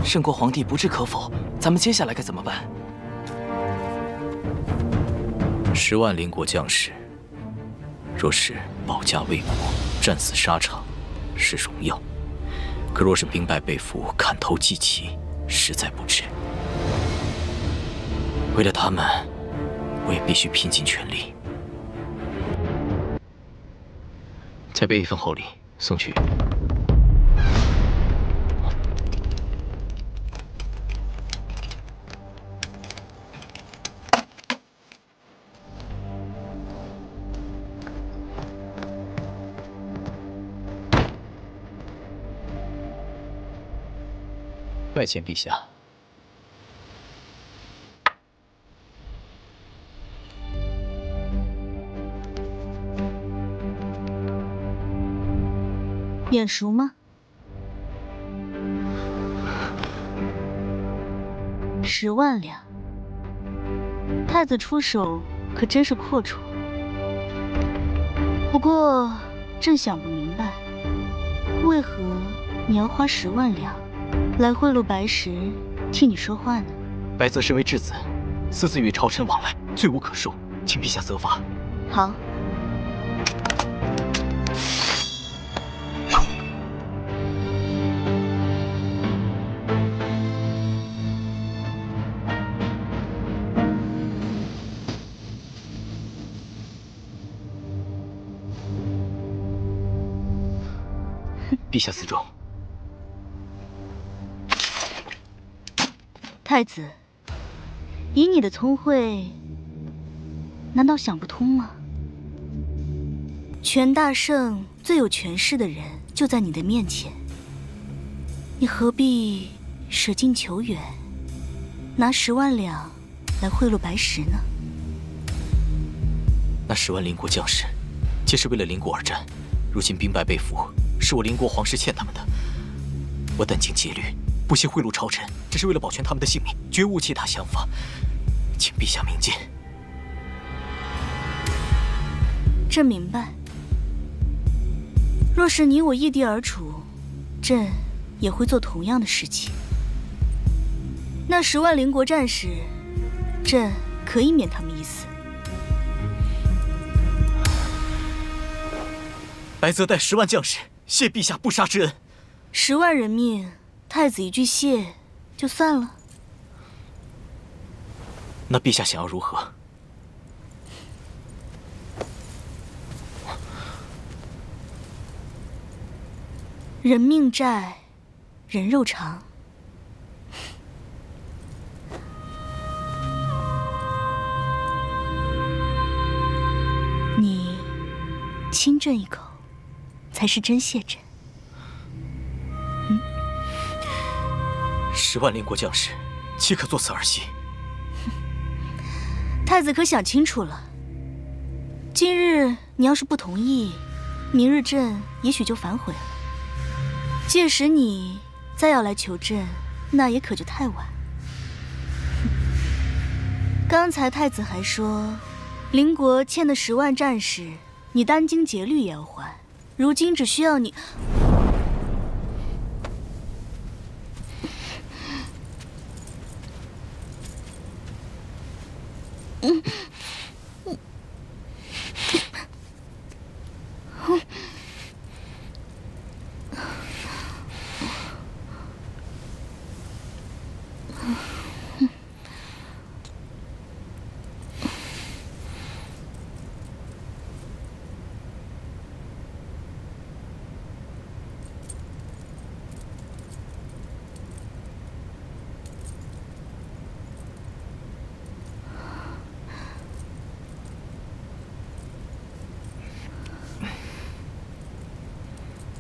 圣国皇帝不置可否，咱们接下来该怎么办？10万邻国将士，若是保家卫国、战死沙场，是荣耀；可若是兵败被俘、砍头祭旗，实在不值。为了他们，我也必须拼尽全力。再备一份厚礼，送去。拜见陛下。眼熟吗？10万两，太子出手可真是阔绰。不过，朕想不明白，为何你要花10万两来贿赂白石，替你说话呢？白泽身为质子，私自与朝臣往来，罪无可恕，请陛下责罚。好。陛下自重。太子，以你的聪慧，难道想不通吗？全大圣最有权势的人就在你的面前，你何必舍近求远，拿10万两来贿赂白石呢？那10万邻国将士，皆是为了邻国而战，如今兵败被俘，是我邻国皇室欠他们的。我殚精竭虑，不惜贿赂朝臣，只是为了保全他们的性命，绝无其他想法，请陛下明鉴。朕明白。若是你我异地而处，朕也会做同样的事情。那10万邻国战士，朕可以免他们一死。白泽带10万将士，谢陛下不杀之恩。10万人命，太子一句谢就算了？那陛下想要如何？人命债，人肉偿。你亲朕一口，才是真谢朕。10万邻国将士，岂可作此儿戏？太子可想清楚了。今日你要是不同意，明日朕也许就反悔了。届时你再要来求朕，那也可就太晚。刚才太子还说，邻国欠的10万战士，你殚精竭虑也要还。如今只需要你。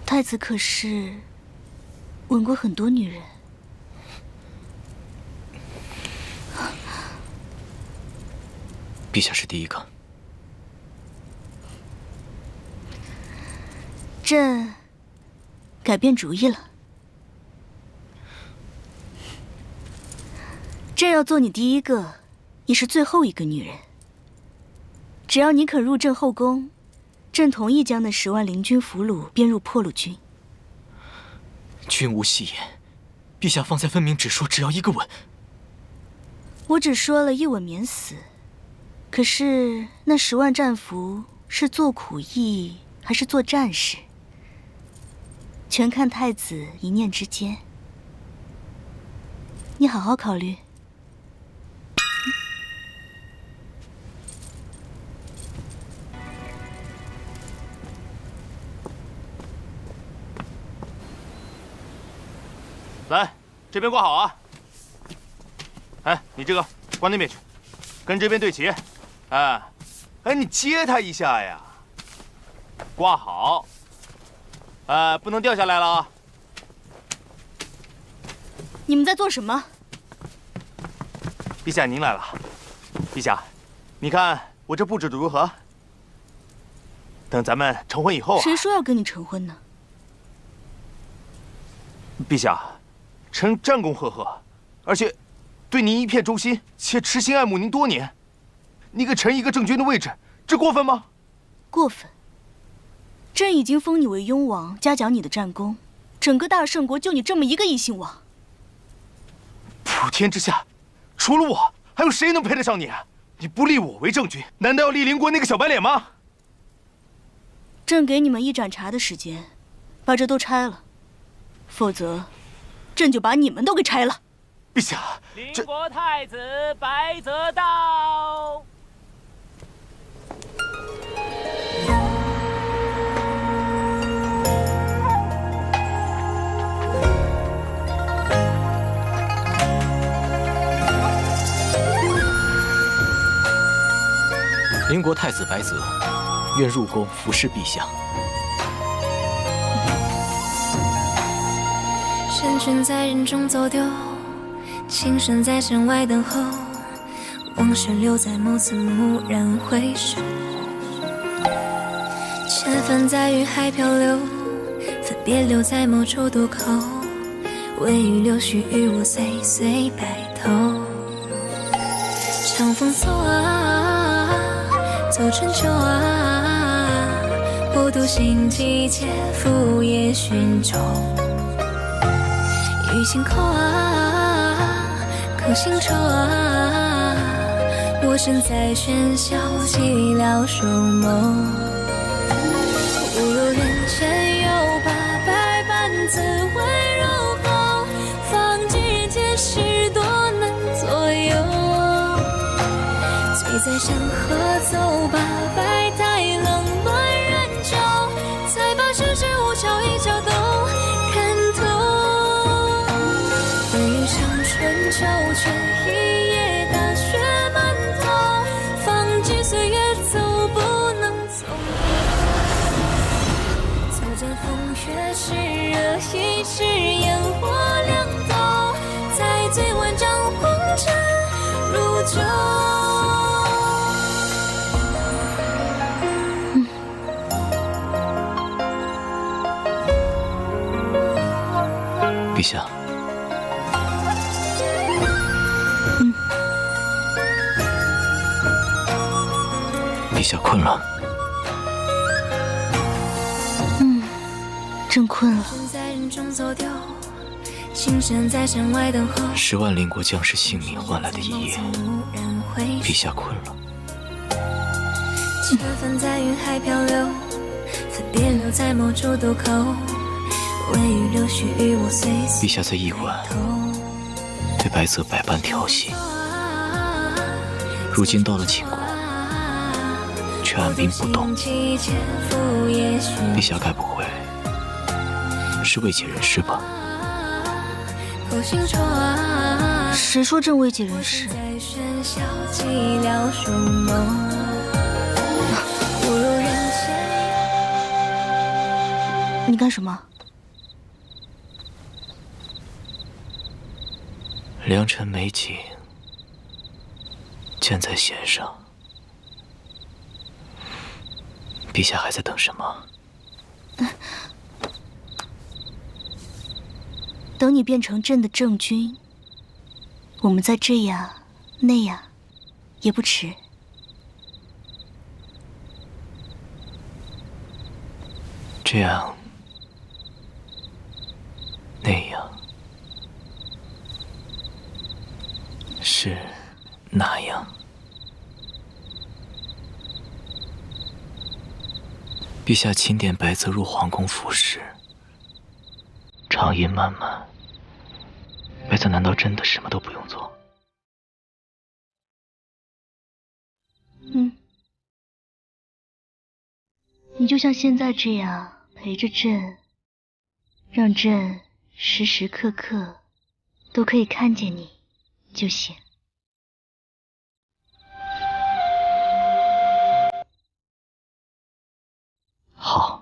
太子可是吻过很多女人。陛下是第一个。朕改变主意了，朕要做你第一个，也是最后一个女人。只要你肯入朕后宫，朕同意将那10万邻军俘虏编入破虏军。君无戏言，陛下方才分明只说只要一个吻。我只说了一吻免死，可是那10万战俘是做苦役还是做战士，全看太子一念之间。你好好考虑。来，这边挂好啊！哎，你这个挂那边去，跟这边对齐。哎，你接他一下呀！挂好。不能掉下来了啊！你们在做什么？陛下您来了。陛下，你看我这布置的如何？等咱们成婚以后啊。谁说要跟你成婚呢？陛下，臣战功赫赫，而且对您一片忠心，且痴心爱慕您多年。你给臣一个正君的位置，这过分吗？过分。朕已经封你为雍王，嘉奖你的战功，整个大圣国就你这么一个异姓王。普天之下，除了我，还有谁能配得上你？你不立我为正君，难道要立邻国那个小白脸吗？朕给你们一盏茶的时间，把这都拆了，否则，朕就把你们都给拆了。陛下，邻国太子白泽到。邻国太子白泽，愿入宫服侍陛下。身卷在人中走丢，情深在城外等候。往事留在眸子，蓦然回首。千帆在云海漂流，分别留在某处渡口。微雨柳絮与我岁岁白头。长风走啊，走春秋啊，我独行季节，复夜寻舟。雨晴口啊，客行愁啊，我身在喧嚣，寂寥守眸。误入人间又把百般滋味入喉，方知前世多难左右。醉在山河走罢百态冷暖人酒，才把世事无巧一角都看透。回忆上春秋，却一夜大雪满头，方知岁月走不能走。走尽风月是热一世烟火两头，再醉万丈红尘如酒。陛下，陛下困了。朕困了。10万邻国将士性命换来的一夜，陛下困了。千帆在云海漂流，分别留在某处渡口。微雨柳絮与我岁岁。陛下在驿馆对白泽百般调戏，如今到了秦国，却按兵不动。陛下该不会是未解人世吧？谁说朕未解人世？你干什么？良辰美景，箭在弦上。陛下还在等什么？等你变成朕的正君，我们再这样那样也不迟。这样那样是那样。陛下钦点白泽入皇宫服侍，长夜漫漫，白泽难道真的什么都不用做？你就像现在这样陪着朕，让朕时时刻刻都可以看见你就行。好。